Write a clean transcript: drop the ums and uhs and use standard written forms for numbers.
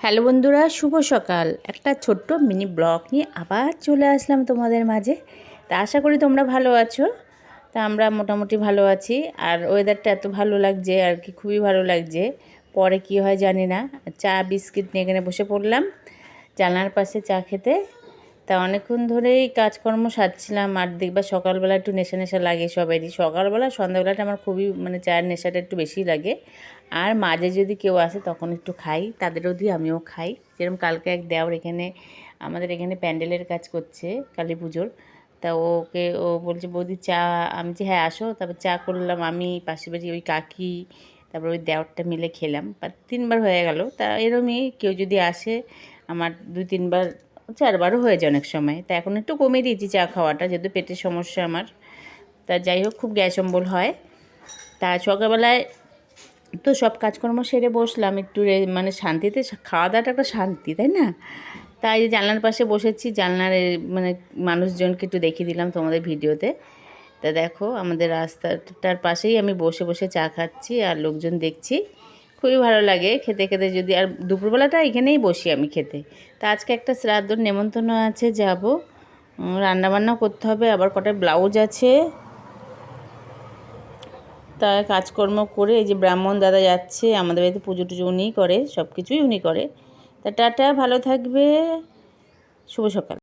Hello বন্ধুরা, শুভ সকাল। একটা ছোট্ট মিনি ব্লগ নিয়ে আবার চলে আসলাম তোমাদের মাঝে। তা আশা করি তোমরা ভালো আছো। তা আমরা মোটামুটি ভালো আছি। আর ওয়েদারটা এত ভালো লাগছে আর কি, খুবই ভালো লাগছে। পরে কি হয় জানি না। চা বিস্কিট নিয়ে এখানে বসে পড়লাম জানলার পাশে চা খেতে। তা অনেকক্ষণ ধরেই কাজকর্ম সারছিলাম। আর দেখবা সকালবেলা একটু নেশা নেশা লাগে সবারই। সকালবেলা সন্ধ্যাবেলাটা আমার খুবই চায়ের নেশাটা একটু বেশি লাগে। আর মাঝে যদি কেউ আসে তখন একটু খাই, তাদেরও দিই, আমিও খাই। যেরকম কালকে এক দেওর আমাদের এখানে প্যান্ডেলের কাজ করছে কালী পুজোর। তা ও বলছে বৌদি চা। আমি যে হ্যাঁ আসো। তারপর চা করলাম আমি, পাশে বাড়ি ওই কাকি, তারপর ওই দেওরটা মিলে খেলাম। 3বার হয়ে গেল। তা এরমই কেউ যদি আসে আমার 2-3বার 4বারও হয়ে যায় অনেক সময়। তা এখন একটু কমিয়ে দিয়েছি চা খাওয়াটা, যেহেতু পেটের সমস্যা আমার। তা যাই হোক, খুব গ্যাস অম্বল হয়। তা সকালবেলায় তো সব কাজকর্ম সেরে বসলাম একটু শান্তিতে। খাওয়া দাওয়াটা একটা শান্তি, তাই না? তাই জানলার পাশে বসেছি, জানলার মানুষজনকে একটু দেখিয়ে দিলাম তোমাদের ভিডিওতে। তা দেখো আমাদের রাস্তাটার পাশেই আমি বসে বসে চা খাচ্ছি আর লোকজন দেখছি। খুবই ভালো লাগে খেতে খেতে। যদি আর দুপুরবেলাটা এখানেই বসি আমি খেতে। তা আজকে একটা শ্রাদ্ধর নেমন্তন্ন আছে, যাব। রান্নাবান্না করতে হবে, আবার কটা ব্লাউজ আছে। তা কাজকর্ম করে এই যে ব্রাহ্মণ দাদা যাচ্ছে, আমাদের বাড়িতে পুজো টুজো উনিই করে, সব কিছুই উনি করে। তা টাটা, ভালো থাকবে, শুভ সকাল।